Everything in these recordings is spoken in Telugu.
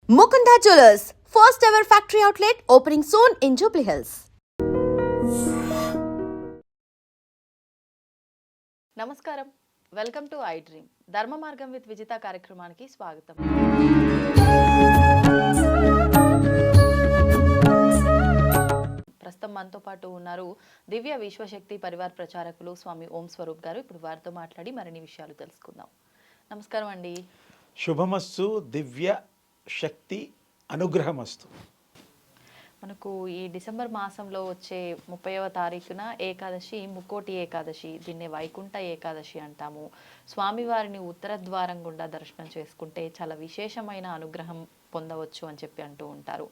Mukunda Jewelers, first ever factory outlet opening soon in Jubilee Hills. నమస్కారం, వెల్కమ్ టు ఐ డ్రీమ్. ధర్మ మార్గం విత్ విజిత కార్యక్రమానికి స్వాగతం. ప్రస్తుతం మనతో పాటు ఉన్నారు దివ్య విశ్వశక్తి పరివార్ ప్రచారకులు స్వామి ఓం స్వరూప్ గారు. ఇప్పుడు వారితో మాట్లాడి మరిన్ని విషయాలు తెలుసుకుందాం. నమస్కారం అండి. శుభమస్తు. దివ్య శక్తి అనుగ్రహమస్తు. మనకు ఈ డిసెంబర్ మాసంలో వచ్చే 30వ తారీఖున ఏకాదశి, ముక్కోటి ఏకాదశి, దీన్నే వైకుంఠ ఏకాదశి అంటాము. స్వామివారిని ఉత్తర ద్వారం గుండా దర్శనం చేసుకుంటే చాలా విశేషమైన అనుగ్రహం పొందవచ్చు అని చెప్పి అంటూ ఉంటారు.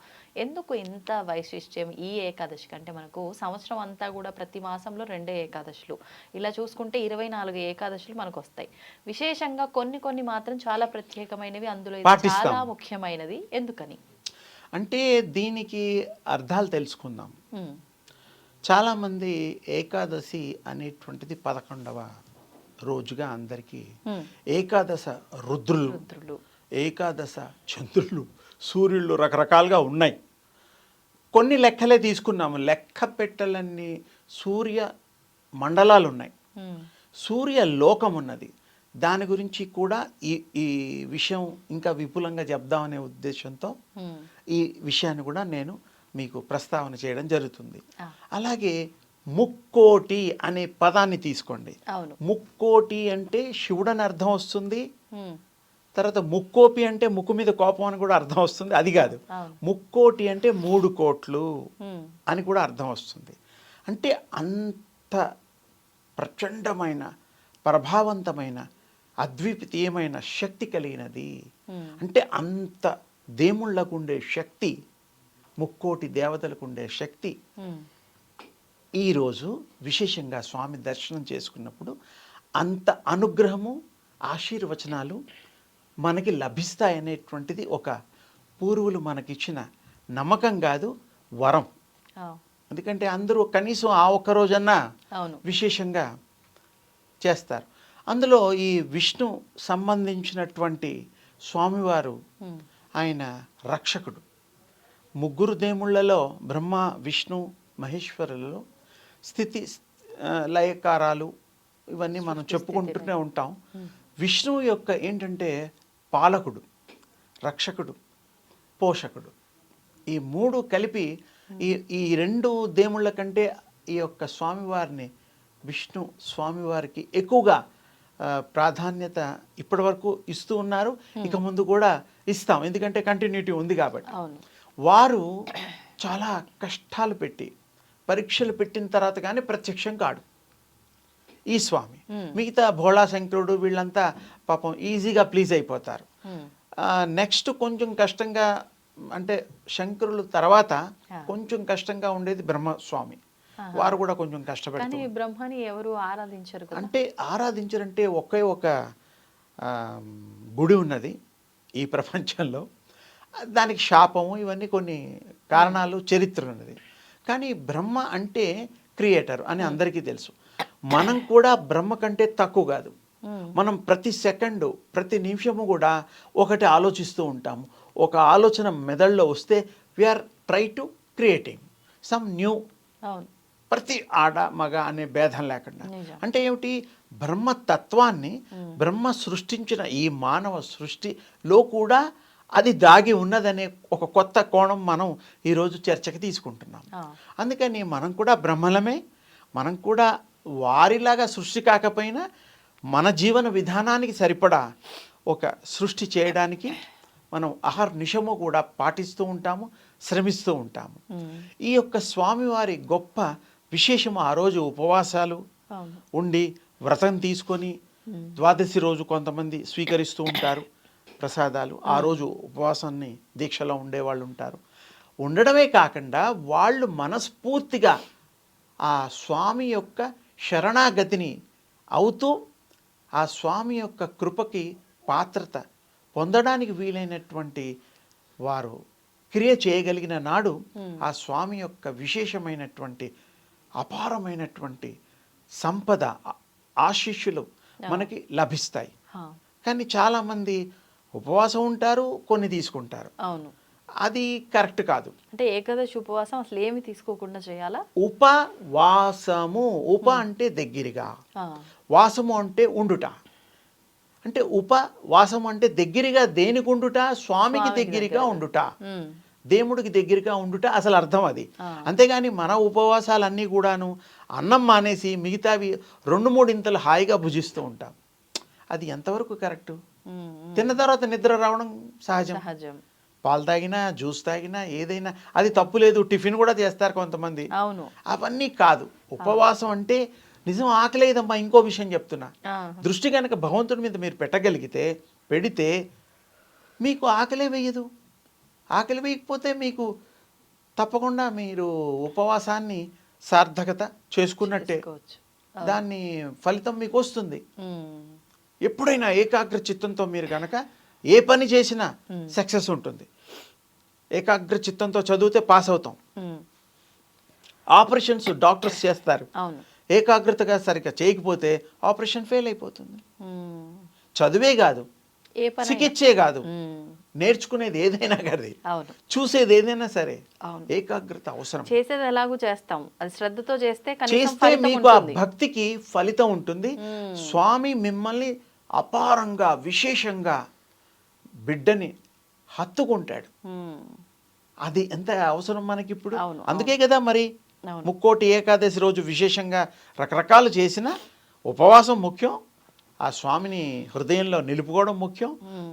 ఎందుకు ఇంత వైశిష్ట్యం ఈ ఏకాదశి కంటే? మనకు సంవత్సరం అంతా కూడా ప్రతి మాసంలో 2 ఏకాదశులు, ఇలా చూసుకుంటే 24 ఏకాదశులు మనకు వస్తాయి. విశేషంగా కొన్ని మాత్రం చాలా ప్రత్యేకమైనవి, అందులో చాలా ముఖ్యమైనది. ఎందుకని అంటే దీనికి అర్థాలు తెలుసుకుందాం. చాలామంది ఏకాదశి అనేటువంటిది 11వ రోజుగా అందరికీ, ఏకాదశ రుద్రులు, ఏకాదశ చంద్రులు, సూర్యుళ్ళు రకరకాలుగా ఉన్నాయి. కొన్ని లెక్కలే తీసుకున్నాము. లెక్క పెట్టలన్నీ సూర్య మండలాలు ఉన్నాయి, సూర్య లోకం ఉన్నది. దాని గురించి కూడా ఈ విషయం ఇంకా విపులంగా చెప్దామనే ఉద్దేశంతో ఈ విషయాన్ని కూడా నేను మీకు ప్రస్తావన చేయడం జరుగుతుంది. అలాగే ముక్కోటి అనే పదాన్ని తీసుకోండి. ముక్కోటి అంటే శివుడని అర్థం వస్తుంది. తర్వాత ముక్కోపి అంటే ముక్కు మీద కోపం అని కూడా అర్థం వస్తుంది. అది కాదు, ముక్కోటి అంటే 3 కోట్లు అని కూడా అర్థం వస్తుంది. అంటే అంత ప్రచండమైన, ప్రభావవంతమైన, అద్వితీయమైన శక్తి కలిగినది. అంటే అంత దేవుళ్ళకు ఉండే శక్తి, ముక్కోటి దేవతలకు ఉండే శక్తి ఈరోజు విశేషంగా స్వామి దర్శనం చేసుకున్నప్పుడు అంత అనుగ్రహము, ఆశీర్వచనాలు మనకి లభిస్తాయనేటువంటిది ఒక పూర్వులు మనకిచ్చిన నమ్మకం కాదు, వరం. ఎందుకంటే అందరూ కనీసం ఆ ఒక్క రోజన్నా విశేషంగా చేస్తారు. అందులో ఈ విష్ణు సంబంధించినటువంటి స్వామివారు ఆయన రక్షకుడు. 3 దేవుళ్ళలో బ్రహ్మ, విష్ణు, మహేశ్వరులలో స్థితి లయకారాలు ఇవన్నీ మనం చెప్పుకుంటూనే ఉంటాం. విష్ణువు యొక్క ఏంటంటే పాలకుడు, రక్షకుడు, పోషకుడు. ఈ 3 కలిపి ఈ 2 దేవుళ్ళ కంటే ఈ యొక్క స్వామివారిని, విష్ణు స్వామివారికి ఎక్కువగా ప్రాధాన్యత ఇప్పటి వరకు ఇస్తూ ఉన్నారు. ఇక ముందు కూడా ఇస్తాం, ఎందుకంటే కంటిన్యూటీ ఉంది కాబట్టి. వారు చాలా కష్టాలు పెట్టి, పరీక్షలు పెట్టిన తర్వాత కానీ ప్రత్యక్షం కాడు ఈ స్వామి. మిగతా భోళా శంకరుడు వీళ్ళంతా పాపం ఈజీగా ప్లీజ్ అయిపోతారు. నెక్స్ట్ కొంచెం కష్టంగా, అంటే శంకరులు తర్వాత కొంచెం కష్టంగా ఉండేది బ్రహ్మస్వామి. వారు కూడా కొంచెం కష్టపడతారు. బ్రహ్మని ఎవరు ఆరాధించరు. అంటే ఆరాధించరంటే ఒకే ఒక గుడి ఉన్నది ఈ ప్రపంచంలో. దానికి శాపము, ఇవన్నీ కొన్ని కారణాలు, చరిత్ర ఉన్నది. కానీ బ్రహ్మ అంటే క్రియేటర్ అని అందరికీ తెలుసు. మనం కూడా బ్రహ్మ కంటే తక్కువ కాదు. మనం ప్రతి సెకండు, ప్రతి నిమిషము కూడా ఒకటి ఆలోచిస్తూ ఉంటాము. ఒక ఆలోచన మెదడులో వస్తే we are try to creating some new, ప్రతి ఆడ మగ అనే భేదం లేకుండా. అంటే ఏమిటి? బ్రహ్మతత్వాన్ని, బ్రహ్మ సృష్టించిన ఈ మానవ సృష్టిలో కూడా అది దాగి ఉన్నదనే ఒక కొత్త కోణం మనం ఈరోజు చర్చకి తీసుకుంటున్నాం. అందుకని మనం కూడా బ్రహ్మలమే. మనం కూడా వారిలాగా సృష్టి కాకపోయినా మన జీవన విధానానికి సరిపడా ఒక సృష్టి చేయడానికి మనం అహర్నిశము కూడా పాటిస్తూ ఉంటాము, శ్రమిస్తూ ఉంటాము. ఈ యొక్క స్వామివారి గొప్ప విశేషము, ఆ రోజు ఉపవాసాలు ఉండి వ్రతం తీసుకొని, ద్వాదశి రోజు కొంతమంది స్వీకరిస్తూ ఉంటారు ప్రసాదాలు. ఆ రోజు ఉపవాసాన్ని దీక్షలో ఉండేవాళ్ళు ఉంటారు. ఉండడమే కాకుండా వాళ్ళు మనస్ఫూర్తిగా ఆ స్వామి యొక్క శరణాగతిని అవుతూ, ఆ స్వామి యొక్క కృపకి పాత్రత పొందడానికి వీలైనటువంటి వారు క్రియ చేయగలిగిన నాడు ఆ స్వామి యొక్క విశేషమైనటువంటి, అపారమైనటువంటి సంపద, ఆశీస్సులు మనకి లభిస్తాయి. కానీ చాలామంది ఉపవాసం ఉంటారు, కొన్ని తీసుకుంటారు. అవును. అది కరెక్ట్ కాదు. అంటే ఏకాదశి ఉపవాసం అసలు ఏమి తీసుకోకుండా చేయాలా? ఉపవాసము, అంటే దగ్గరగా, ఆ, వాసము అంటే ఉండుట. అంటే ఉపవాసం అంటే దగ్గరగా దేనికి ఉండుట? స్వామికి దగ్గరగా ఉండుట, ఉమ్, దేవుడికి దగ్గరగా ఉండుట అసలు అర్థం అది. ఆ. అంతేగాని మన ఉపవాసాలన్నీ కూడాను అన్నం మానేసి మిగతావి 2-3 ఇంతలు హాయిగా భుజిస్తూ ఉంటాం. అది ఎంతవరకు కరెక్టు? తిన్న తర్వాత నిద్ర రావడం సహజం. సహజం. పాలు తాగినా, జ్యూస్ తాగినా, ఏదైనా అది తప్పు లేదు. టిఫిన్ కూడా చేస్తారు కొంతమంది. అవును. అవన్నీ కాదు. ఉపవాసం అంటే నిజం ఆకలేదమ్మా. ఇంకో విషయం చెప్తున్నా, ఆ, దృష్టి కనుక భగవంతుడి మీద మీరు పెడితే మీకు ఆకలే వేయదు. ఆకలి వేయకపోతే మీకు తప్పకుండా మీరు ఉపవాసాన్ని సార్థకత చేసుకున్నట్టే. చేసుకోవచ్చు. దాన్ని ఫలితం మీకు వస్తుంది. ఉమ్, ఎప్పుడైనా ఏకాగ్ర చిత్తంతో మీరు కనుక ఏ పని చేసినా సక్సెస్ ఉంటుంది. ఏకాగ్ర చిత్తంతో చదివితే పాస్ అవుతాం. ఉమ్, ఆపరేషన్స్ డాక్టర్స్ చేస్తారు. అవును. ఏకాగ్రతగా సరిగ్గా చేయకపోతే ఆపరేషన్ ఫెయిల్ అయిపోతుంది. ఉమ్, చదువే కాదు, ఏ పని? చికిత్సే కాదు, ఉమ్, నేర్చుకునేది ఏదైనా కానీ, అవును. చూసేది ఏదైనా సరే అవును. ఏకాగ్రత అవసరం. చేసేది ఎలాగూ చేస్తాం, అది శ్రద్ధతో చేస్తే కనీసం చేస్తే ఫలితం మీకు ఆ ఉంటుంది. భక్తికి ఫలితం ఉంటుంది. స్వామి మిమ్మల్ని అపారంగా విశేషంగా బిడ్డని హత్తుకుంటాడు. ఉమ్, అది ఎంత అవసరం మనకి ఇప్పుడు. అవును, అందుకే కదా మరి అవును. ముక్కోటి ఏకాదశి రోజు విశేషంగా రకరకాలు చేసిన ఉపవాసం ముఖ్యం, ఆ స్వామిని హృదయంలో నిలుపుకోవడం ముఖ్యం.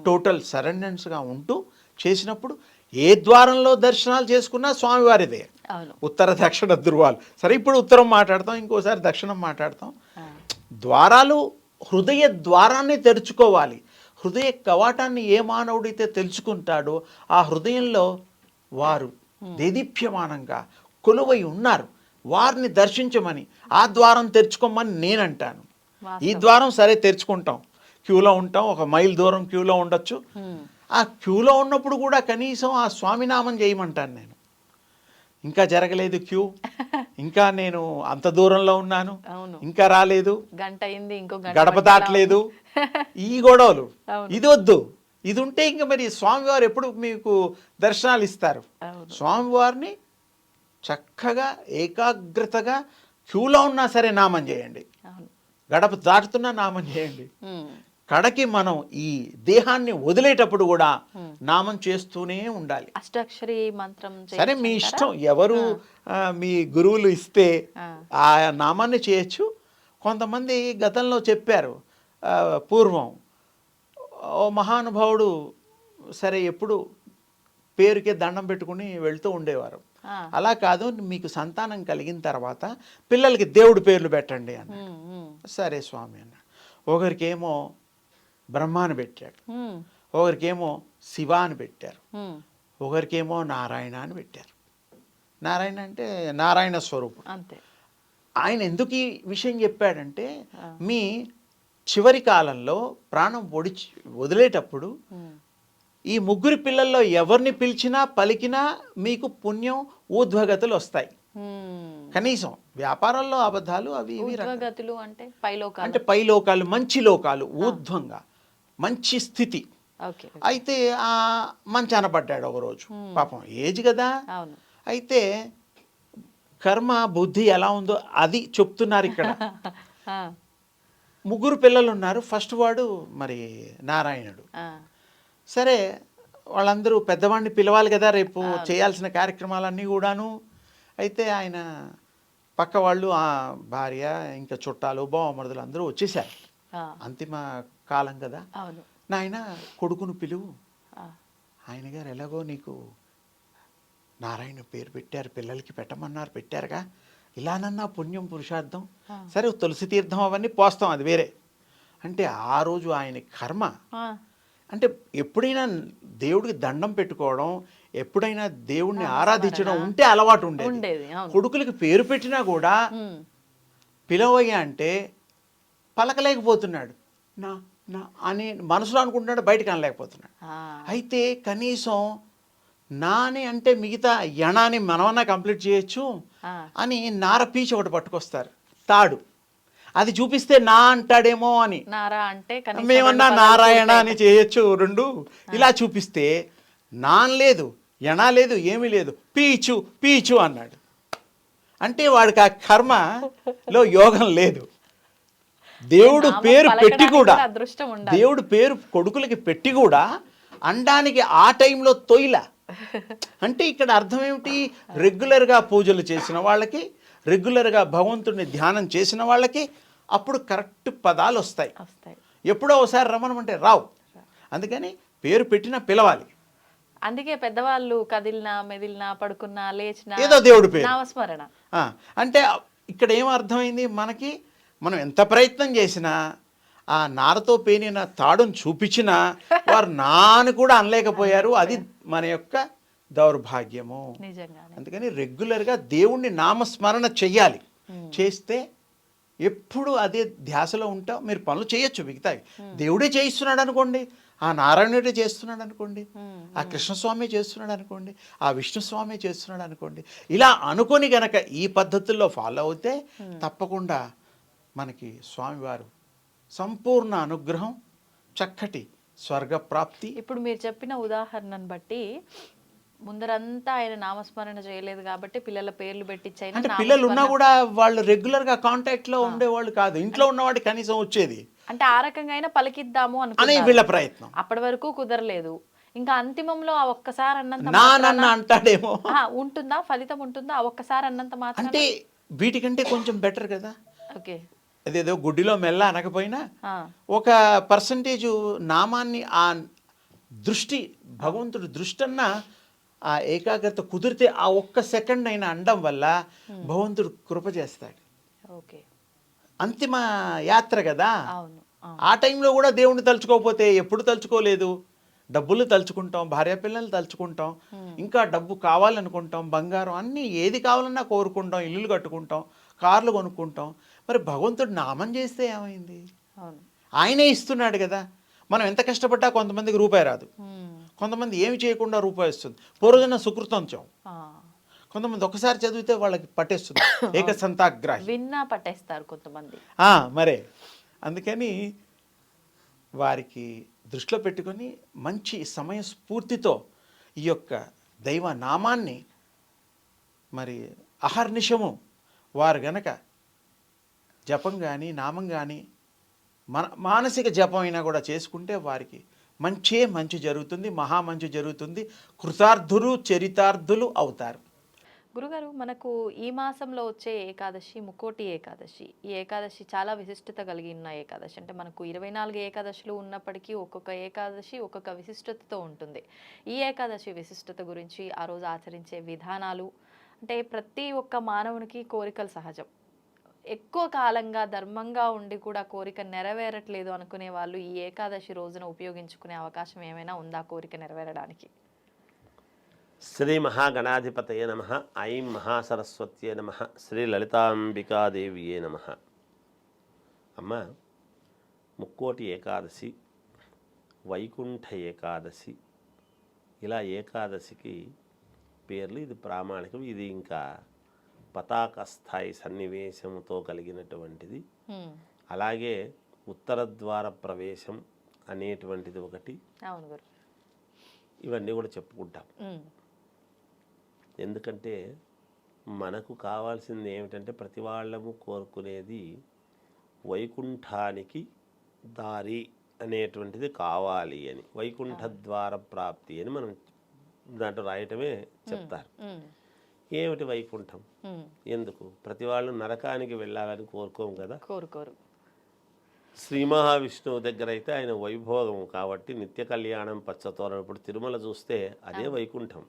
టోటల్ సరెండెన్స్గా ఉంటూ చేసినప్పుడు ఏ ద్వారంలో దర్శనాలు చేసుకున్నా స్వామివారిదే. అవును. ఉత్తర దక్షిణ ధృవాలు. సరే, ఇప్పుడు ఉత్తరం మాట్లాడతాం, ఇంకోసారి దక్షిణం మాట్లాడతాం. ఆ, ద్వారాలు, హృదయ ద్వారాన్ని తెరుచుకోవాలి. హృదయ కవాటాన్ని ఏ మానవుడైతే తెలుసుకుంటాడో ఆ హృదయంలో వారు దేదీప్యమానంగా కొలువై ఉన్నారు. వారిని దర్శించమని, ఆ ద్వారం తెరుచుకోమని నేనంటాను. ఈ ద్వారం సరే తెరుచుకుంటాం, క్యూలో ఉంటాం, 1 మైల్ దూరం క్యూలో ఉండొచ్చు. ఆ క్యూలో ఉన్నప్పుడు కూడా కనీసం ఆ స్వామినామం చేయమంటాను నేను. ఇంకా జరగలేదు క్యూ, ఇంకా నేను అంత దూరంలో ఉన్నాను, అవును. ఇంకా రాలేదు, గంట అయింది, ఇంకో గంట గడప పట్టేలా దాటలేదు, ఉంది. ఈ గొడవలు. అవును. ఇది వద్దు. ఇది ఉంటే ఇంకా మరి స్వామివారు ఎప్పుడు మీకు దర్శనాలు ఇస్తారు? అవును. స్వామివారిని చక్కగా ఏకాగ్రతగా క్యూలో ఉన్నా సరే నామం చేయండి, అవును. గడప దాటుతున్నా నామం చేయండి. ఉమ్, కడకి మనం ఈ దేహాన్ని వదిలేటప్పుడు కూడా నామం చేస్తూనే ఉండాలి. అష్టాక్షరి మంత్రం సరే, మీ చేయొచ్చంటారా? ఇష్టం. ఎవరు మీ గురువులు ఇస్తే ఆ. ఆ నామాన్ని చేయొచ్చు. కొంతమంది గతంలో చెప్పారు, పూర్వం ఓ మహానుభావుడు సరే ఎప్పుడు పేరుకే దండం పెట్టుకుని వెళ్తూ ఉండేవారు. ఆ. అలా కాదు, మీకు సంతానం కలిగిన తర్వాత పిల్లలకి దేవుడి పేర్లు పెట్టండి అన్న. ఉమ్, ఉమ్, సరే స్వామి అన్న. ఒకరికేమో బ్రహ్మ అని పెట్టాడు, ఉమ్, ఒకరికేమో శివ అని పెట్టారు, ఉమ్, ఒకరికేమో నారాయణ అని పెట్టారు. నారాయణ అంటే నారాయణ స్వరూపుడు. అంతే. ఆయన ఎందుకు ఈ విషయం చెప్పాడంటే, మీ చివరి కాలంలో ప్రాణం వదిలేటప్పుడు ఉమ్, ఈ 3 పిల్లల్లో ఎవరిని పిలిచినా పలికినా మీకు పుణ్యం, ఊర్ధ్వగతులు వస్తాయి. ఉమ్. కనీసం వ్యాపారాల్లో అబద్ధాలు అవి ఇవి ఊర్ధ్వగతులు అంటే పైలోకాలు. అంటే పై లోకాలు, మంచి లోకాలు, ఊర్ధ్వంగా మంచి స్థితి. ఓకే. అయితే ఆ మంచాన పడ్డాడు ఒకరోజు. పాపం ఏజ్ కదా. అవును. అయితే కర్మ బుద్ధి ఎలా ఉందో అది చెప్తున్నారు ఇక్కడ. ఆ, 3 పిల్లలు ఉన్నారు. ఫస్ట్ వాడు మరి నారాయణుడు. ఆ, సరే, వాళ్ళందరూ పెద్దవాడిని పిలవాలి కదా రేపు చేయాల్సిన కార్యక్రమాలన్నీ కూడాను. అయితే ఆయన పక్క వాళ్ళు, ఆ భార్య, ఇంకా చుట్టాలు, బావమరుదులు అందరూ వచ్చేసారు. ఆ, అంతిమ కాలం కదా. అవును. నాయన కొడుకును పిలువు, ఆ, ఆయన గారు ఎలాగో నీకు నారాయణ పేరు పెట్టారు, పిల్లలకి పెట్టమన్నారు, పెట్టారుగా, ఇలానన్నా పుణ్యం పురుషార్థం. సరే, తులసి తీర్థం అవన్నీ పోస్తాం, అది వేరే. అంటే ఆ రోజు ఆయన కర్మ ఆ, అంటే ఎప్పుడైనా దేవుడికి దండం పెట్టుకోవడం, ఎప్పుడైనా దేవుడిని ఆరాధించడం ఉంటే అలవాటు ఉండేది. ఉండేది. అవును. కొడుకులకి పేరు పెట్టినా కూడా ఉమ్, పిలవయ్యా అంటే పలకలేకపోతున్నాడు. నా నా అని మనసులో అనుకుంటున్నాడు, బయటకు అనలేకపోతున్నాడు. ఆ, అయితే కనీసం నాని అంటే మిగతా యణాన్ని మనమన్నా కంప్లీట్ చేయొచ్చు ఆ, అని నార పీచు ఒకటి పట్టుకొస్తారు, తాడు. అది చూపిస్తే నా అంటాడేమో అని. నారా అంటే కనీసం మేమన్నా రెండు పదాలు నారాయణ పూర్తయితాయి. అని చేయొచ్చు రెండు. ఇలా చూపిస్తే నాన్ లేదు, ఎనా లేదు, ఏమీ లేదు, పీచు పీచు అన్నాడు. అంటే వాడికి ఆ కర్మలో యోగం లేదు. దేవుడు నామం పేరు పెట్టి పలకడానికి కూడా, కూడా అదృష్టం ఉండాలి. దేవుడు పేరు కొడుకులకి పెట్టి కూడా అనడానికి ఆ టైంలో తొయిల. అంటే ఇక్కడ అర్థం ఏమిటి? రెగ్యులర్గా పూజలు చేసిన వాళ్ళకి, రెగ్యులర్గా భగవంతుడిని ధ్యానం చేసిన వాళ్ళకి అప్పుడు కరెక్ట్ పదాలు వస్తాయి. వస్తాయి. ఎప్పుడో ఒకసారి రమ్మనమంటే రావు. అందుకని పేరు పెట్టినా పిలవాలి. అందుకే పెద్దవాళ్ళు కదిలినా మెదిలినా పడుకున్నా లేచినా ఏదో దేవుడి పేరు. నామస్మరణ. అంటే ఇక్కడ ఏం అర్థమైంది మనకి? మనం ఎంత ప్రయత్నం చేసినా ఆ నారతో పేనిన తాడును చూపించినా వారు నాను కూడా అనలేకపోయారు. అది మన యొక్క దౌర్భాగ్యము. నిజంగానే. అందుకని రెగ్యులర్గా దేవుణ్ణి నామస్మరణ చెయ్యాలి. చేస్తే ఎప్పుడు అదే ధ్యాసలో ఉంటాం. మీరు పనులు చేయొచ్చు మిగతావి. దేవుడే చేయిస్తున్నాడు అనుకోండి, ఆ నారాయణుడే చేస్తున్నాడు అనుకోండి, ఆ కృష్ణస్వామి చేస్తున్నాడు అనుకోండి, ఆ విష్ణుస్వామి చేస్తున్నాడు అనుకోండి. ఇలా అనుకొని గనక ఈ పద్ధతుల్లో ఫాలో అవుతే తప్పకుండా మనకి స్వామివారు సంపూర్ణ అనుగ్రహం, చక్కటి స్వర్గప్రాప్తి. ఇప్పుడు మీరు చెప్పిన ఉదాహరణను బట్టి ముందరంతా ఆయన నామస్మరణ చేయలేదు కాబట్టి పిల్లల పేర్లు పెట్టించైనా అంటే పిల్లలు ఉన్నా కూడా వాళ్ళు రెగ్యులర్గా కాంటాక్ట్లో ఉండేవాళ్ళు కాదు. ఇంట్లో ఉన్నవాడు కనీసం వచ్చేది అంటే ఆ రకంగా అయినా పలికిద్దాము అని అనుకున్నారు. వీళ్ళ ప్రయత్నం. అప్పటి వరకు కుదరలేదు. ఇంకా అంతిమంలో ఆ ఒక్కసారి అన్నంత నానన్న అంటాడేమో. ఉంటుందా ఫలితం ఉంటుందా ఆ ఒక్కసారి అన్నంత మాత్రం? అంటే వీటికంటే కొంచెం బెటర్ కదా. ఓకే. అదేదో గుడ్డిలో మెల్ల అనకపోయినా ఒక పర్సంటేజ్ నామాన్ని ఆ దృష్టి, భగవంతుడి దృష్టి అన్న ఆ ఏకాగ్రత కుదిరితే ఆ ఒక్క సెకండ్ అయినా అండం వల్ల భగవంతుడు కృప చేస్తాడు. ఓకే. అంతిమ యాత్ర కదా. అవును. ఆ టైంలో కూడా దేవుణ్ణి తలుచుకోకపోతే ఎప్పుడు తలుచుకోలేదు. డబ్బులు తలుచుకుంటాం, భార్య పిల్లలు తలుచుకుంటాం, ఇంకా డబ్బు కావాలనుకుంటాం, బంగారం అన్నీ ఏది కావాలన్నా కోరుకుంటాం, ఇల్లులు కట్టుకుంటాం, కార్లు కొనుక్కుంటాం. మరి భగవంతుడు నామం చేస్తే ఏమైంది? ఆయనే ఇస్తున్నాడు కదా. మనం ఎంత కష్టపడ్డా కొంతమందికి రూపాయి రాదు, కొంతమంది ఏమి చేయకుండా రూపాయి వస్తుంది. పూర్వజన సుకృతంచం. కొంతమంది ఒకసారి చదివితే వాళ్ళకి పట్టేస్తుంది, ఏకసంతాగ్రాహి. విన్నా పట్టేస్తారు కొంతమంది. మరే అందుకని వారికి దృష్టిలో పెట్టుకొని మంచి సమయస్ఫూర్తితో ఈ యొక్క దైవ నామాన్ని మరి అహర్నిశము వారు గనక జపం కానీ నామం కానీ మానసిక జపం అయినా కూడా చేసుకుంటే వారికి మంచి జరుగుతుంది, మహామంచి జరుగుతుంది. కృతార్థులు చరితార్థులు అవుతారు. గురుగారు, మనకు ఈ మాసంలో వచ్చే ఏకాదశి ముక్కోటి ఏకాదశి. ఈ ఏకాదశి చాలా విశిష్టత కలిగిన ఏకాదశి. అంటే మనకు 24 ఏకాదశులు ఉన్నప్పటికీ ఒక్కొక్క ఏకాదశి ఒక్కొక్క విశిష్టతతో ఉంటుంది. ఈ ఏకాదశి విశిష్టత గురించి, ఆ రోజు ఆచరించే విధానాలు, అంటే ప్రతి ఒక్క మానవునికి కోరికలు సహజం. ఎక్కువ కాలంగా ధర్మంగా ఉండి కూడా కోరిక నెరవేరట్లేదు అనుకునే వాళ్ళు ఈ ఏకాదశి రోజున ఉపయోగించుకునే అవకాశం ఏమైనా ఉందా కోరిక నెరవేరడానికి? శ్రీ మహాగణాధిపతయే నమ. ఐం మహాసరస్వత్యే నమ. శ్రీ లలితాంబికాదేవియే నమ. అమ్మ, ముక్కోటి ఏకాదశి, వైకుంఠ ఏకాదశి, ఇలా ఏకాదశికి పేర్లు. ఇది ప్రామాణికం. ఇది ఇంకా పతాక స్థాయి సన్నివేశంతో కలిగినటువంటిది. అలాగే ఉత్తర ద్వార ప్రవేశం అనేటువంటిది ఒకటి. ఇవన్నీ కూడా చెప్పుకుంటాం. ఎందుకంటే మనకు కావాల్సింది ఏమిటంటే ప్రతి వాళ్ళము కోరుకునేది వైకుంఠానికి దారి అనేటువంటిది కావాలి అని, వైకుంఠ ద్వార ప్రాప్తి అని మనం దాంట్లో రాయటమే చెప్తారు. ఏమిటి వైకుంఠం? ఎందుకు? ప్రతి వాళ్ళు నరకానికి వెళ్ళాలని కోరుకోము కదా. కోరుకోరు. శ్రీ మహావిష్ణువు దగ్గర అయితే ఆయన వైభోగం కాబట్టి నిత్య కళ్యాణం పచ్చతోరణం. ఇప్పుడు తిరుమల చూస్తే అదే వైకుంఠం.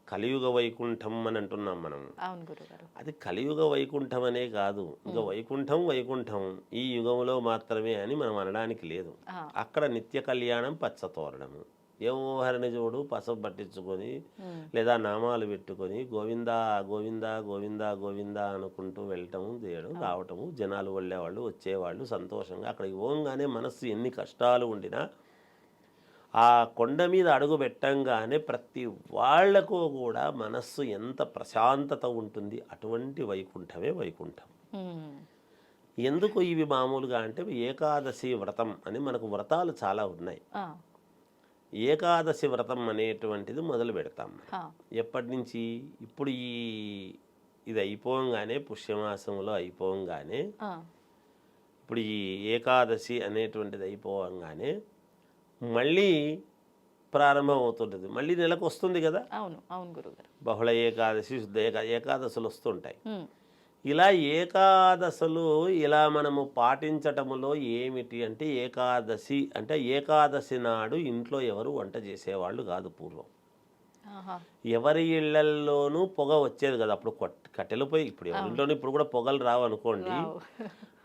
కలియుగ వైకుంఠం అని అంటున్నాం మనం. అది కలియుగ వైకుంఠం అనే కాదు, ఇంకా వైకుంఠం ఈ యుగంలో మాత్రమే అని మనం అనడానికి లేదు. అక్కడ నిత్య కళ్యాణం పచ్చతోరణము. ఏమోహరణ చూడు పసపు పట్టించుకొని లేదా నామాలు పెట్టుకొని గోవిందా గోవిందా గోవిందా గోవిందా అనుకుంటూ వెళ్ళటము, తీయడం, రావటము, జనాలు వెళ్ళేవాళ్ళు వచ్చేవాళ్ళు సంతోషంగా. అక్కడికి పోగానే మనస్సు ఎన్ని కష్టాలు ఉండినా ఆ కొండ మీద అడుగు పెట్టంగానే ప్రతి వాళ్లకు కూడా మనస్సు ఎంత ప్రశాంతత ఉంటుంది. అటువంటి వైకుంఠమే వైకుంఠం. ఎందుకు ఇవి మామూలుగా అంటే ఏకాదశి వ్రతం అని మనకు వ్రతాలు చాలా ఉన్నాయి. ఆ, ఏకాదశి వ్రతం అనేటువంటిది మొదలు పెడతాం. ఆ, ఎప్పటి నుంచి? ఇప్పుడు ఇది అయిపోగానే, పుష్యమాసంలో అయిపోగానే, ఆ, ఇప్పుడు ఈ ఏకాదశి అనేటువంటిది అయిపోగానే మళ్ళీ ప్రారంభం అవుతుంటుంది. మళ్ళీ నెలకు వస్తుంది కదా, అవును అవును గురుగారు. బహుళ ఏకాదశి, శుద్ధ ఏకాదశులు వస్తుంటాయి. ఉమ్, ఇలా ఏకాదశులు ఇలా మనము పాటించటములో ఏమిటి అంటే, ఏకాదశి అంటే ఏకాదశి నాడు ఇంట్లో ఎవరు వంట చేసేవాళ్ళు కాదు పూర్వం. ఆహా, ఎవరి ఇళ్లల్లోనూ పొగ వచ్చేది కదా అప్పుడు. కట్టెల పొయ్యి, ఇప్పుడు ఎవరింట్లోనూ ఇప్పుడు కూడా పొగలు రావు అనుకోండి, రావు.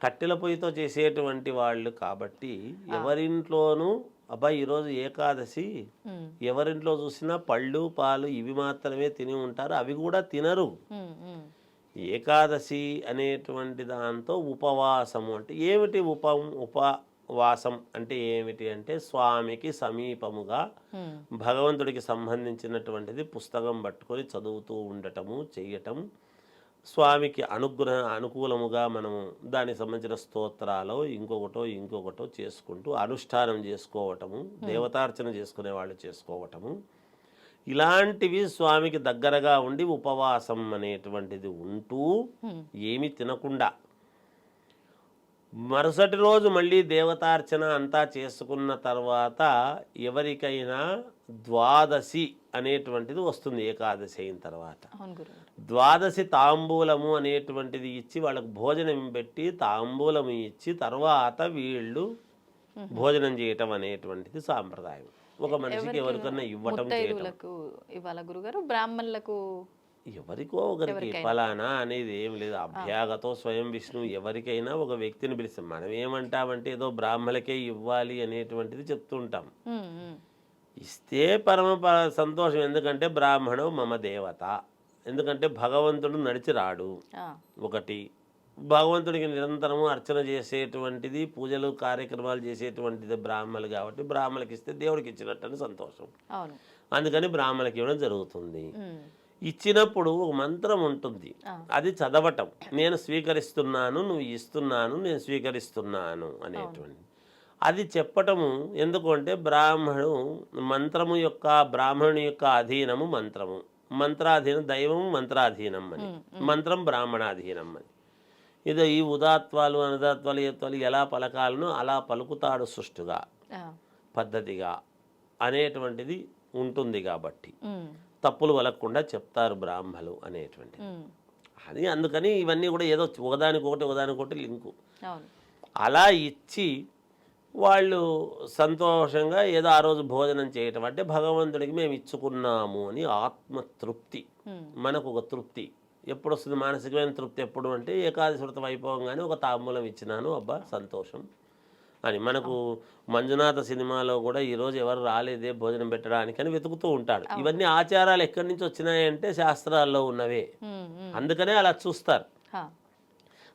కట్టెల పొయ్యితో చేసేటువంటి వాళ్ళు కాబట్టి ఎవరింట్లోనూ అబ్బాయి ఈరోజు ఏకాదశి, ఉమ్, ఎవరింట్లో చూసినా పళ్ళు పాలు ఇవి మాత్రమే తిని ఉంటారు, అవి కూడా తినరు. ఉమ్, ఉమ్, ఏకాదశి అనేటువంటి దాంతో ఉపవాసము అంటే ఏమిటి? ఉపవాసం అంటే ఏమిటి అంటే, స్వామికి సమీపముగా ఉమ్, భగవంతుడికి సంబంధించినటువంటిది పుస్తకం పట్టుకొని చదువుతూ ఉండటము, చెయ్యటం, స్వామికి అనుకూలముగా మనము దానికి సంబంధించిన స్తోత్రాలు ఇంకొకటో చేసుకుంటూ అనుష్ఠానం చేసుకోవటము, దేవతార్చన చేసుకునే వాళ్ళు చేసుకోవటము, ఇలాంటివి స్వామికి దగ్గరగా ఉండి ఉపవాసం అనేటువంటిది ఉంటూ ఏమి తినకుండా మరుసటి రోజు మళ్ళీ దేవతార్చన అంతా చేసుకున్న తర్వాత ఎవరికైనా ద్వాదశి అనేటువంటిది వస్తుంది. ఏకాదశి అయిన తర్వాత అవును గురుగారు. ద్వాదశి తాంబూలము అనేటువంటిది ఇచ్చి వాళ్ళకు భోజనం పెట్టి తాంబూలము ఇచ్చి తర్వాత వీళ్ళు భోజనం చేయటం అనేటువంటిది సాంప్రదాయం. ఒక మనిషికి ఎవరికన్నా ఇవ్వటం చేయటం. ముత్తైదువులకు ఇవ్వాల గురుగారు, బ్రాహ్మణులకు ఎవరికో ఒకరికి ఫలానా అనేది ఏం లేదు. అభ్యాగతో స్వయం విష్ణు ఎవరికైనా ఒక వ్యక్తిని పిలిస్తాం. మనం ఏమంటామంటే ఏదో బ్రాహ్మణులకే ఇవ్వాలి అనేటువంటిది చెప్తుంటాం. ఉమ్, ఉమ్, ఇస్తే పరమ సంతోషం. ఎందుకంటే బ్రాహ్మణు మమ దేవత, ఎందుకంటే భగవంతుడు నడిచి రాడు. ఆ, ఒకటి, భగవంతుడికి నిరంతరము అర్చన చేసేటువంటిది, పూజలు కార్యక్రమాలు చేసేటువంటిది బ్రాహ్మణులు కాబట్టి బ్రాహ్మణులకి ఇస్తే దేవుడికి ఇచ్చినట్టు అని సంతోషం. అవును. అందుకని బ్రాహ్మణులకి ఇవ్వడం జరుగుతుంది. ఉమ్, ఇచ్చినప్పుడు ఒక మంత్రం ఉంటుంది, అది చదవటం. నేను స్వీకరిస్తున్నాను, నువ్వు ఇస్తున్నాను, నేను స్వీకరిస్తున్నాను అనేటువంటి అది చెప్పటము. ఎందుకు అంటే బ్రాహ్మణుని యొక్క అధీనము మంత్రము, మంత్రాధీనం దైవము, మంత్రాధీనం అని, మంత్రం బ్రాహ్మణాధీనం అని. ఇది ఈ ఉదాత్వాలు అనుదాత్వాలు ఏత్వాలు ఎలా పలకాలను అలా పలుకుతాడు సుష్టుగా, ఆ, పద్ధతిగా అనేటువంటిది ఉంటుంది. కాబట్టి ఉమ్, తప్పులు వలకుండా చెప్తారు బ్రాహ్మలు అనేటువంటిది. ఉమ్, అది అందుకని ఇవన్నీ కూడా ఏదో ఒకదానికొకటి లింకు. అవును. అలా ఇచ్చి వాళ్ళు సంతోషంగా ఏదో ఆ రోజు భోజనం చేయటం అంటే భగవంతుడికి మేము ఇచ్చుకున్నాము అని ఆత్మతృప్తి. మనకు ఒక తృప్తి ఎప్పుడు వస్తుంది? మానసికమైన తృప్తి ఎప్పుడు అంటే ఏకాదశి వ్రతం అయిపోగానే ఒక తాంబూలం ఇచ్చినాను, అబ్బా సంతోషం అని. మనకు మంజునాథ సినిమాలో కూడా ఈరోజు ఎవరు రాలేదే భోజనం పెట్టడానికి అని వెతుకుతూ ఉంటాడు. ఇవన్నీ ఆచారాలు ఎక్కడి నుంచి వచ్చినాయంటే శాస్త్రాల్లో ఉన్నవే. అందుకనే అలా చూస్తారు. హా,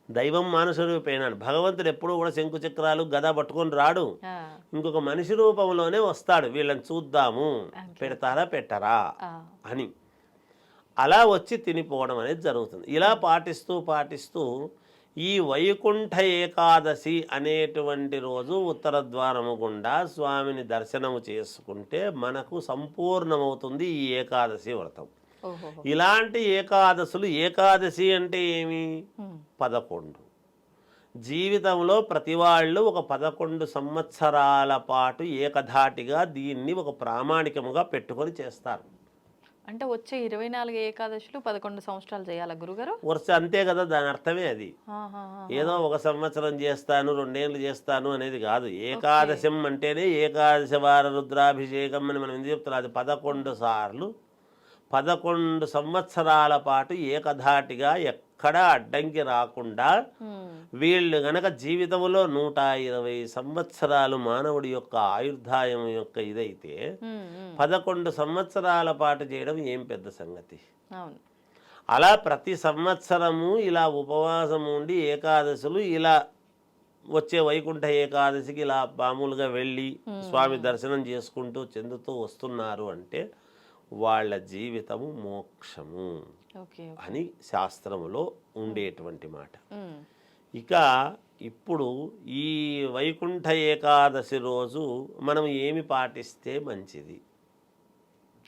దైవం మానుష రూపేణాను. భగవంతుడు ఎప్పుడూ కూడా శంకు చక్రాలు గదా పట్టుకొని రాడు, ఆ, ఇంకొక మనిషి రూపంలోనే వస్తాడు. వీళ్ళని చూద్దాము పెడతారా పెట్టరా ఆ, అని అలా వచ్చి తినిపోవడం అనేది జరుగుతుంది. ఇలా పాటిస్తూ ఈ వైకుంఠ ఏకాదశి అనేటువంటి రోజు ఉత్తర ద్వారము గుండా స్వామిని దర్శనము చేసుకుంటే మనకు సంపూర్ణమవుతుంది ఈ ఏకాదశి వ్రతం. ఓహో, ఇలాంటి ఏకాదశులు, ఏకాదశి అంటే ఏమి? 11. జీవితంలో ప్రతి వాళ్ళు ఒక 11 సంవత్సరాల పాటు ఏకధాటిగా దీన్ని ఒక ప్రామాణికముగా పెట్టుకొని చేస్తారు. అంటే వచ్చే 24 ఏకాదశులు 11 సంవత్సరాలు చేయాలా గురుగారు? వరుస అంతే కదా, దాని అర్థమే అది. ఆహాహా. ఏదో ఒక సంవత్సరం చేస్తాను, 2 ఏళ్ళు చేస్తాను అనేది కాదు. ఏకాదశం అంటేనే ఏకాదశ వార రుద్రాభిషేకం అని మనం ఎందుకు చెప్తున్నాం? అది 11 సార్లు 11 సంవత్సరాల పాటు ఏకధాటిగా ఎక్కడా అడ్డంకి రాకుండా వీళ్ళు గనక జీవితంలో 120 సంవత్సరాలు మానవుడి యొక్క ఆయుర్దాయం యొక్క ఇదైతే 11 సంవత్సరాల పాటు చేయడం ఏం పెద్ద సంగతి. అవును. అలా ప్రతి సంవత్సరము ఇలా ఉపవాసం ఉండి ఏకాదశులు ఇలా వచ్చే వైకుంఠ ఏకాదశికి ఇలా మామూలుగా వెళ్ళి స్వామి దర్శనం చేసుకుంటూ చెందుతూ వస్తున్నారు అంటే వాళ్ళ జీవితము మోక్షము ఓకే. అని శాస్త్రములో ఉండేటువంటి మాట. ఇక ఇప్పుడు ఈ వైకుంఠ ఏకాదశి రోజు మనం ఏమి పాటిస్తే మంచిది,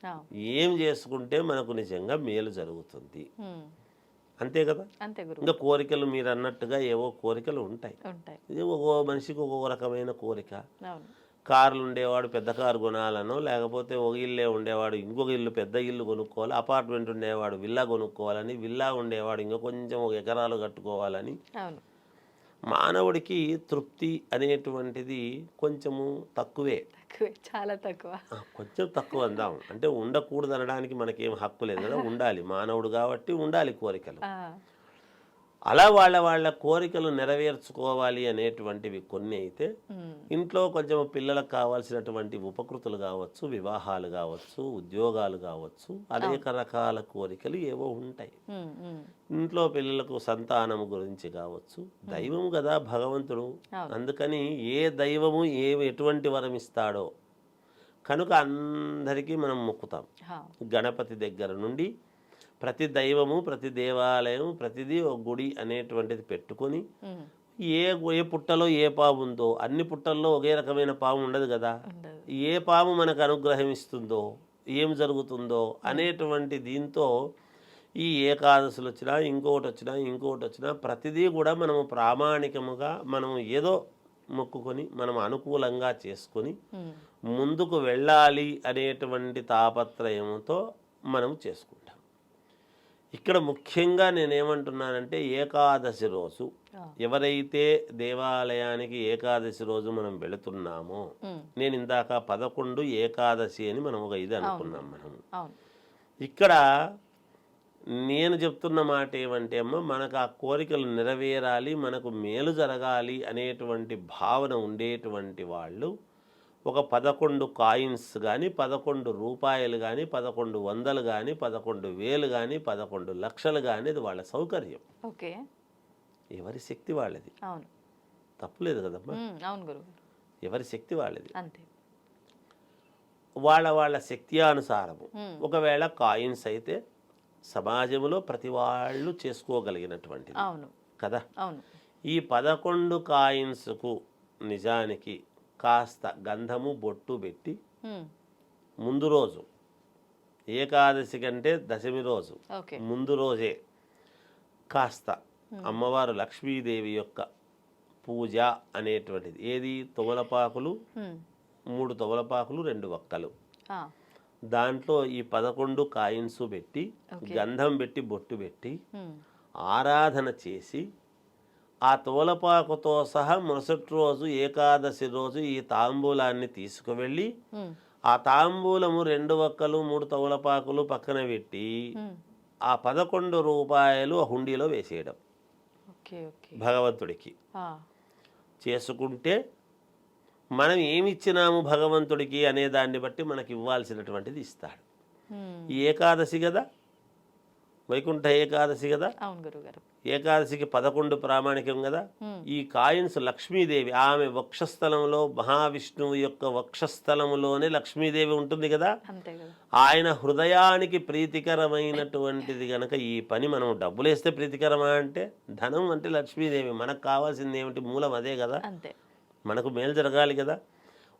ఆ, ఏం చేసుకుంటే మనకు నిజంగా మేలు జరుగుతుంది, ఉమ్, అంతే కదా. అంతే గురువు ఇంకా కోరికలు మీరు అన్నట్టుగా ఏవో కోరికలు ఉంటాయి. ఉంటాయి. ఇది ఒక్కో మనిషికి ఒక్కొక్క రకమైన కోరిక. అవును. కార్లు ఉండేవాడు పెద్ద కారు కొనాలనో, లేకపోతే ఒక ఇల్లే ఉండేవాడు ఇంకొక ఇల్లు పెద్ద ఇల్లు కొనుక్కోవాలి, అపార్ట్మెంట్ ఉండేవాడు విల్లా కొనుక్కోవాలని, విల్లా ఉండేవాడు ఇంకా కొంచెం ఒక ఎకరాలు కట్టుకోవాలని. అవును. మానవుడికి తృప్తి అనేటువంటిది కొంచెము తక్కువే. తక్కువే, చాలా తక్కువ. కొంచెం తక్కువ అందాం, అంటే ఉండకూడదు అనడానికి మనకేం హక్కు లేదు కదా, ఉండాలి, మానవుడు కాబట్టి ఉండాలి కోరికలు. ఆ, అలా వాళ్ళ కోరికలు నెరవేర్చుకోవాలి అనేటువంటివి కొన్ని అయితే, ఉమ్, ఇంట్లో కొంచెం పిల్లలకు కావాల్సినటువంటి ఉపకృతులు కావచ్చు, వివాహాలు కావచ్చు, ఉద్యోగాలు కావచ్చు, అనేక రకాల కోరికలు ఏవో ఉంటాయి. ఉమ్, ఉమ్, ఇంట్లో పిల్లలకు సంతానం గురించి కావచ్చు. దైవం కదా భగవంతుడు, అందుకని ఏ దైవము ఎటువంటి వరం ఇస్తాడో కనుక అందరికీ మనం మొక్కుతాం. హా, గణపతి దగ్గర నుండి ప్రతి దైవము, ప్రతి దేవాలయం, ప్రతిదీ ఒక గుడి అనేటువంటిది పెట్టుకొని, ఉమ్, ఏ పుట్టలో ఏ పాము ఉందో, అన్ని పుట్టల్లో ఒకే రకమైన పాము ఉండదు కదా, ఉండదు. ఏ పాము మనకు అనుగ్రహం ఇస్తుందో, ఏం జరుగుతుందో అనేటువంటి దీంతో ఈ ఏకాదశులు వచ్చినా ఇంకొకటి వచ్చినా ప్రతిదీ కూడా మనము ప్రామాణికముగా మనము ఏదో మొక్కుకొని మనం అనుకూలంగా చేసుకొని ఉమ్, ముందుకు వెళ్ళాలి అనేటువంటి తాపత్రయంతో మనం చేసుకుంటాం. ఇక్కడ ముఖ్యంగా నేనేమంటున్నానంటే ఏకాదశి రోజు ఎవరైతే దేవాలయానికి ఏకాదశి రోజు మనం వెళుతున్నామో, నేను ఇందాక 11 ఏకాదశి అని మనం ఒక ఇది అనుకున్నాం మనం. అవును. ఇక్కడ నేను చెప్తున్న మాట ఏమంటే అమ్మ, మనకు ఆ కోరికలు నెరవేరాలి, మనకు మేలు జరగాలి అనేటువంటి భావన ఉండేటువంటి వాళ్ళు ఒక 11 కాయిన్స్ కానీ, 11 రూపాయలు కానీ, 1100 కానీ, 11,000 కానీ, 11 లక్షలు కానీ, అది వాళ్ళ సౌకర్యం. ఓకే. ఎవరి శక్తి వాళ్ళది, అవును. తప్పులేదు కదమ్మా. ఉమ్, అవును గురువు. ఎవరి శక్తి వాళ్ళది, అంతే. వాళ్ళ శక్తి అనుసారము. ఒకవేళ కాయిన్స్ అయితే సమాజంలో ప్రతి వాళ్ళు చేసుకోగలిగినటువంటిది. అవును కదా. అవును. ఈ 11 కాయిన్స్కు నిజానికి కాస్త గంధము బొట్టు పెట్టి ఉమ్, ముందు రోజు ఏకాదశి కంటే దశమి రోజు ఓకే. ముందు రోజే కాస్త అమ్మవారు లక్ష్మీదేవి యొక్క పూజ అనేటువంటిది, ఏది తొమలపాకులు, ఉమ్, 3 తొమలపాకులు 2 వక్కలు, ఆ, దాంట్లో ఈ 11 కాయిన్స్ పెట్టి గంధం పెట్టి బొట్టు పెట్టి ఉమ్, ఆరాధన చేసి ఆ తోలపాకుతో సహా మరుసటి రోజు ఏకాదశి రోజు ఈ తాంబూలాన్ని తీసుకువెళ్ళి ఉమ్, ఆ తాంబూలము 2 వక్కలు 3 తవలపాకులు పక్కన పెట్టి ఉమ్, ఆ 11 రూపాయలు ఆ హుండీలో వేసేయడం ఓకే ఓకే. భగవంతుడికి ఆ, చేసుకుంటే మనం ఏమి ఇచ్చినాము భగవంతుడికి అనే దాన్ని బట్టి మనకి ఇవ్వాల్సినటువంటిది ఇస్తాడు. ఉమ్, ఈ ఏకాదశి కదా, వైకుంఠ ఏకాదశి కదా, అవును గురుగారు. ఏకాదశికి 11 ప్రామాణికం కదా. ఈ కాయిన్స్ లక్ష్మీదేవి, ఆమె వక్షస్థలంలో, మహావిష్ణువు యొక్క వక్షస్థలములోనే లక్ష్మీదేవి ఉంటుంది కదా, అంతే కదా. ఆయన హృదయానికి ప్రీతికరమైనటువంటిది కనుక ఈ పని మనం డబ్బులు వేస్తే ప్రీతికరమా అంటే, ధనం అంటే లక్ష్మీదేవి, మనకు కావాల్సింది ఏమిటి, మూలం అదే కదా, అంతే. మనకు మేలు జరగాలి కదా.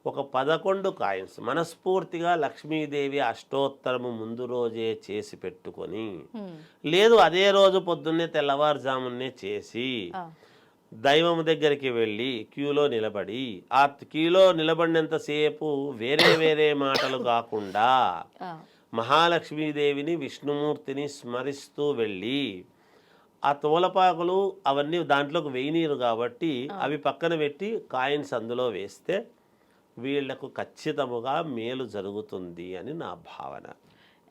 ఒక 11 కాయిన్స్ మనస్ఫూర్తిగా లక్ష్మీదేవి అష్టోత్తరము ముందు రోజే చేసి పెట్టుకొని, లేదు అదే రోజు పొద్దున్నే తెల్లవారుజామునే చేసి దైవం దగ్గరికి వెళ్ళి క్యూలో నిలబడి, ఆ క్యూలో నిలబడినంతసేపు వేరే వేరే మాటలు కాకుండా మహాలక్ష్మీదేవిని విష్ణుమూర్తిని స్మరిస్తూ వెళ్ళి ఆ తోలపాకులు అవన్నీ దాంట్లోకి వేయనీరు కాబట్టి అవి పక్కన పెట్టి కాయిన్స్ అందులో వేస్తే వీళ్లకు ఖచ్చితముగా మేలు జరుగుతుంది అని నా భావన.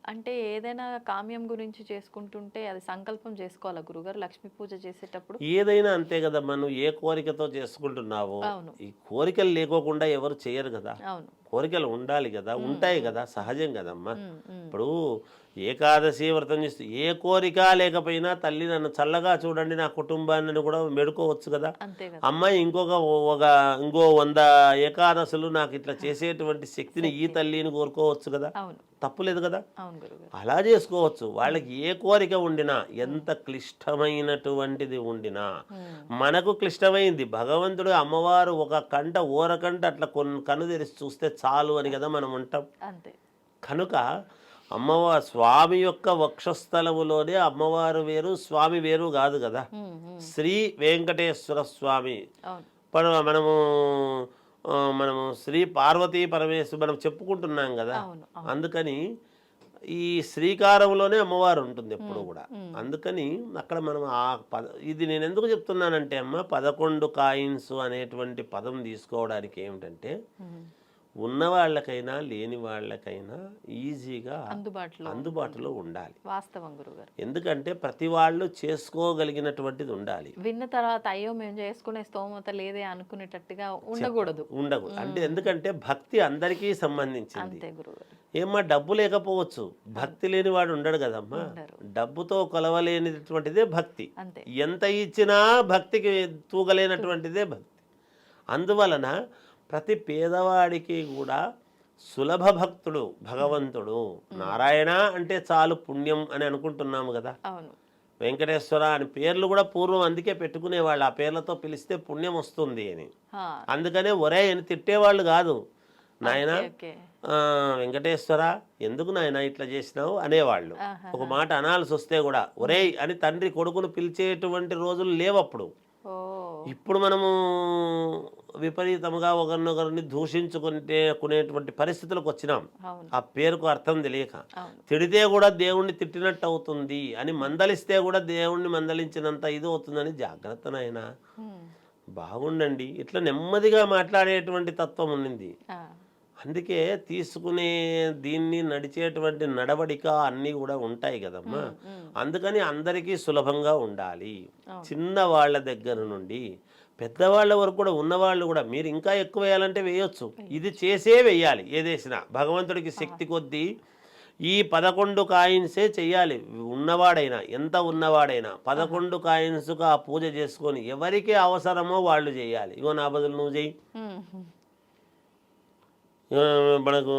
అంటే ఏదైనా కామ్యం గురించి చేసుకుంటుంటే అది సంకల్పం చేసుకోవాలా గురుగారు లక్ష్మీ పూజ చేసేటప్పుడు? ఏదైనా అంతే కదా, మనం ఏ కోరికతో చేసుకుంటున్నావో అవును. ఈ కోరికలు లేకోకుండా ఎవరు చేయరు కదా. అవును. కోరికలు ఉండాలి కదా, ఉంటాయి కదా, సహజం కదమ్మా. ఇప్పుడు ఏకాదశి వ్రతం చేస్తూ ఏ కోరిక లేకపోయినా తల్లి నన్ను చల్లగా చూడండి నా కుటుంబాన్ని కూడా మెడుకోవచ్చు కదా. అంతే కదా. అమ్మాయి ఇంకో 100 ఏకాదశులు నాకు ఇట్లా చేసేటువంటి శక్తిని ఈ తల్లిని కోరుకోవచ్చు కదా, అవును తప్పులేదు కదా. అవును గురుగారు. అలా చేసుకోవచ్చు. వాళ్ళకి ఏ కోరిక ఉండినా, ఎంత క్లిష్టమైనటువంటిది ఉండినా, మనకు క్లిష్టమైంది భగవంతుడు అమ్మవారు ఒక కంట ఓరకంట అట్లా కన్ను తెరిచి చూస్తే చాలు అని కదా మనం ఉంటాం. అంతే. కనుక అమ్మవారు స్వామి యొక్క వక్షస్థలములోనే అమ్మవారు వేరు స్వామి వేరు కాదు కదా. శ్రీ వెంకటేశ్వర స్వామి అవును. మనము శ్రీ పార్వతీ పరమేశ్వరు మనం చెప్పుకుంటున్నాం కదా. అవును. అందుకని ఈ శ్రీకారంలోనే అమ్మవారు ఉంటుంది ఎప్పుడు కూడా. అందుకని అక్కడ మనం ఇది నేను ఎందుకు చెప్తున్నానంటే అమ్మ 11 కాయిన్స్ అనేటువంటి పదం తీసుకోవడానికి ఏమిటంటే ఉన్న వాళ్ళకైనా లేని వాళ్ళకైనా ఈజీగా అందుబాటులో ఉండాలి. వాస్తవం గురుగారు. ఎందుకంటే ప్రతి వాళ్ళు చేసుకోగలిగినటువంటిది ఉండాలి. విన్న తర్వాత అయ్యో మేము చేసుకునే స్తోమత లేదే అనుకునేటట్టుగా ఉండకూడదు. అంటే ఎందుకంటే భక్తి అందరికీ సంబంధించింది. అంతే గురుగారు. ఏమ్మా డబ్బు లేకపోవచ్చు, భక్తి లేని వాడు ఉండడు కదమ్మా. డబ్బుతో కొలవలేనిటువంటిదే భక్తి. ఎంత ఇచ్చినా భక్తికి తూగలేనటువంటిదే భక్తి. అందువలన ప్రతి పేదవాడికి కూడా సులభ భక్తుడు భగవంతుడు. నారాయణ అంటే చాలు పుణ్యం అని అనుకుంటున్నాము కదా. అవును. వెంకటేశ్వర అని పేర్లు కూడా పూర్వం అందుకే పెట్టుకునేవాళ్ళు, ఆ పేర్లతో పిలిస్తే పుణ్యం వస్తుంది అని. అందుకనే ఒరే అని తిట్టేవాళ్ళు కాదు. నాయన వెంకటేశ్వర ఎందుకు నాయన ఇట్లా చేసినావు అనేవాళ్ళు. ఒక మాట అనాల్సి వస్తే కూడా ఒరేయ్ అని తండ్రి కొడుకును పిలిచేటువంటి రోజులు లేవప్పుడు. ఇప్పుడు మనము విపరీతంగా ఒకరినొకరిని దూషించుకునేటువంటి పరిస్థితులకు వచ్చినాం. ఆ పేరుకు అర్థం తెలియక తిడితే కూడా దేవుణ్ణి తిట్టినట్టు అవుతుంది అని, మందలిస్తే కూడా దేవుణ్ణి మందలించినంత ఇది అవుతుందని జాగ్రత్త నాయన, బాగుండండి ఇట్లా నెమ్మదిగా మాట్లాడేటువంటి తత్వం ఉన్నింది. అందుకే తీసుకునే దీన్ని నడిచేటువంటి నడవడిక అన్నీ కూడా ఉంటాయి కదమ్మా. అందుకని అందరికీ సులభంగా ఉండాలి. చిన్న వాళ్ళ దగ్గర నుండి పెద్దవాళ్ళ వరకు కూడా ఉన్నవాళ్ళు కూడా మీరు ఇంకా ఎక్కువ వేయాలంటే వేయొచ్చు. ఇది చేసే వేయాలి. ఏదేసినా భగవంతుడికి శక్తి కొద్దీ ఈ 11 కాయిన్సే చెయ్యాలి. ఉన్నవాడైనా ఎంత ఉన్నవాడైనా 11 కాయిన్స్గా ఆ పూజ చేసుకొని ఎవరికి అవసరమో వాళ్ళు చేయాలి. ఇగో నా బదులు నువ్వు చెయ్యి. మనకు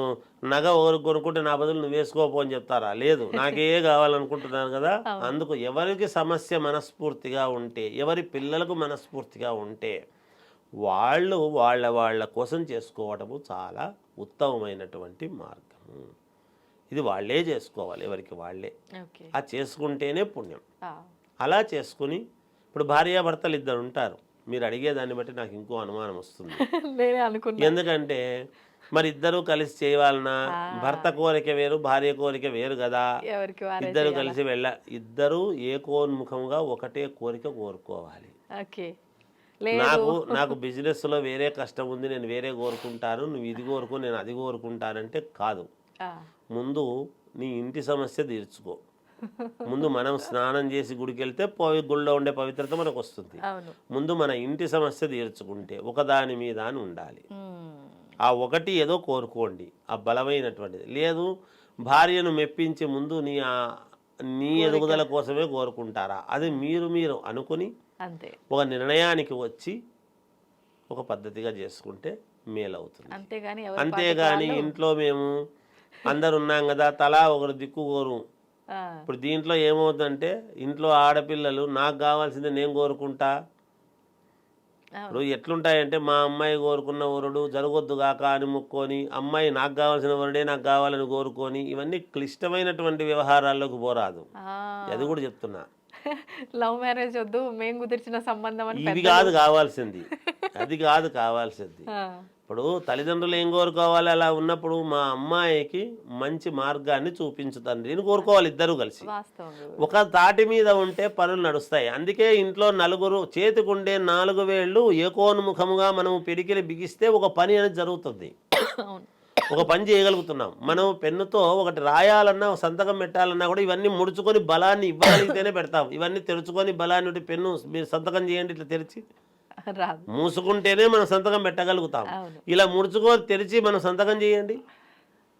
నగ ఒకరు కొనుక్కుంటే నా బదులు నువ్వు వేసుకోపో అని చెప్తారా? లేదు, నాకే కావాలనుకుంటున్నాను కదా. అందుకు ఎవరికి సమస్య మనస్ఫూర్తిగా ఉంటే, ఎవరి పిల్లలకు మనస్ఫూర్తిగా ఉంటే వాళ్ళు వాళ్ళ కోసం చేసుకోవటము చాలా ఉత్తమమైనటువంటి మార్గము. ఇది వాళ్ళే చేసుకోవాలి, ఎవరికి వాళ్ళే. ఆ చేసుకుంటేనే పుణ్యం. అలా చేసుకుని ఇప్పుడు భార్యాభర్తలు ఇద్దరు ఉంటారు. మీరు అడిగేదాన్ని బట్టి నాకు ఇంకో అనుమానం వస్తుంది. ఎందుకంటే మరి ఇద్దరు కలిసి చేయాలన్నా భర్త కోరిక వేరు, భార్య కోరిక వేరు కదా. ఇద్దరు కలిసి ఇద్దరు ఏకోన్ముఖంగా ఒకటే కోరిక కోరుకోవాలి. నాకు బిజినెస్ లో వేరే కష్టం ఉంది, నేను వేరే కోరుకుంటాను, నువ్వు ఇది కోరుకో నేను అది కోరుకుంటానంటే కాదు. ముందు నీ ఇంటి సమస్య తీర్చుకో. ముందు మనం స్నానం చేసి గుడికి వెళ్తే గుడిలో ఉండే పవిత్రత మనకు వస్తుంది. ముందు మన ఇంటి సమస్య తీర్చుకుంటే ఒకదాని మీద అని ఉండాలి. ఆ ఒకటి ఏదో కోరుకోండి, ఆ బలమైనటువంటిది. లేదు భార్యను మెప్పించి ముందు నీ ఎదుగుదల కోసమే కోరుకుంటారా, అది మీరు అనుకుని ఒక నిర్ణయానికి వచ్చి ఒక పద్ధతిగా చేసుకుంటే మేలవుతుంది. అంతేగాని ఇంట్లో మేము అందరు ఉన్నాం కదా తలా ఒకరు దిక్కు కోరు. ఇప్పుడు దీంట్లో ఏమవుతుందంటే ఇంట్లో ఆడపిల్లలు నాకు కావాల్సిందే నేను కోరుకుంటా. ఇప్పుడు ఎట్లుంటాయంటే మా అమ్మాయి కోరుకున్న వరుడు జరగొద్దు కాక అని ముక్కొని, అమ్మాయి నాకు కావాల్సిన వరుడే నాకు కావాలని కోరుకొని, ఇవన్నీ క్లిష్టమైనటువంటి వ్యవహారాల్లోకి పోరాదు. అది కూడా చెప్తున్నా. లవ్ మ్యారేజ్ వద్దు, మేము కుదిర్చిన సంబంధం ఇది కాదు కావాల్సింది, అది కాదు కావాల్సింది. ఇప్పుడు తల్లిదండ్రులు ఏం కోరుకోవాలి? అలా ఉన్నప్పుడు మా అమ్మాయికి మంచి మార్గాన్ని చూపించు తండ్రిని కోరుకోవాలి ఇద్దరు కలిసి. ఒక తాటి మీద ఉంటే పనులు నడుస్తాయి. అందుకే ఇంట్లో నలుగురు చేతికుండే 4 వేళ్ళు ఏకోన్ముఖముగా మనం పిడికిలి బిగిస్తే ఒక పని అనేది జరుగుతుంది, ఒక పని చేయగలుగుతున్నాం. మనం పెన్నుతో ఒకటి రాయాలన్నా సంతకం పెట్టాలన్నా కూడా ఇవన్నీ ముడుచుకొని బలాన్ని ఇవ్వగలిగితేనే పెడతాం. ఇవన్నీ తెరుచుకొని బలాన్ని పెన్ను మీరు సంతకం చేయండి ఇట్లా తెరిచి రాదు. మూసుకుంటేనే మనం సంతకం పెట్టగలుగుతాం. అవును. ఇలా తెరిచి మనం సంతకం చేయండి,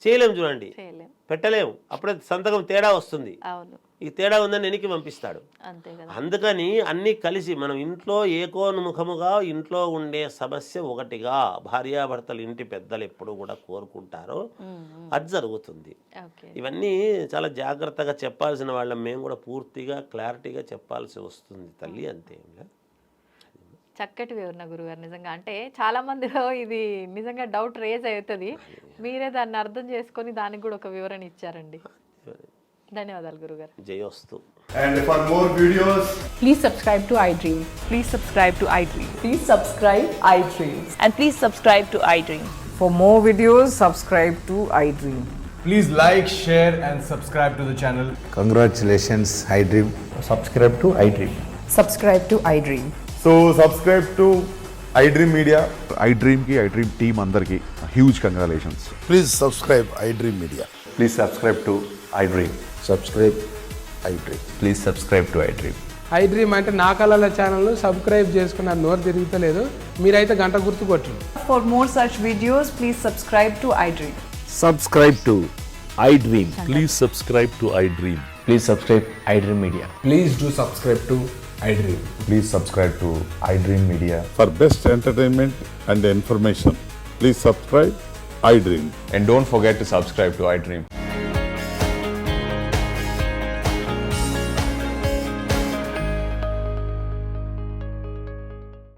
చేయలేము. చూడండి, చేయలేం. పెట్టలేము. అప్పుడే సంతకం తేడా వస్తుంది. అవును, ఈ తేడా ఉందని వెనక్కి పంపిస్తాడు. అంతే కదా. అందుకని అన్నీ కలిసి మనం ఇంట్లో ఏకోన్ముఖముగా ఇంట్లో ఉండే సమస్య ఒకటిగా భార్యాభర్తలు ఇంటి పెద్దలు ఎప్పుడు కూడా కోరుకుంటారో అది జరుగుతుంది. ఓకే. ఇవన్నీ చాలా జాగ్రత్తగా చెప్పాల్సిన వాళ్ళం మేము కూడా పూర్తిగా క్లారిటీగా చెప్పాల్సి వస్తుంది తల్లి, అంతే. చక్కటి వివరణ గురుగారు. నిజంగా అంటే చాలా మందిలో ఇది నిజంగా డౌట్ రేజ్ అవుతుంది. మీరే దాన్ని అర్థం చేసుకొని దానికి కూడా ఒక వివరణ ఇచ్చారండి. ధన్యవాదాలు గురుగారు. జయోస్తు. And for more videos, Please subscribe to iDream. Please subscribe to iDream. Please subscribe iDream. And please subscribe to iDream. For more videos, subscribe to iDream. please like, share, and subscribe to the channel. Congratulations, iDream. Subscribe to iDream. Subscribe to iDream. So subscribe to iDream Media. iDream ki iDream team andarki huge congratulations. Please subscribe iDream Media. Please subscribe to iDream. Subscribe iDream. Please subscribe to iDream. iDream అంటే నా కళల ఛానల్ను సబ్స్క్రైబ్ చేసుకున్న నోరు తిరుగుతలేదు. మీరైతే గంట గుర్తు కొట్టండి. For more such videos, please subscribe to iDream. Subscribe to iDream. Please subscribe to iDream. Please subscribe iDream Media. Please do subscribe to iDream. Please subscribe to iDream Media. For best entertainment and information, please subscribe iDream. And don't forget to subscribe to iDream.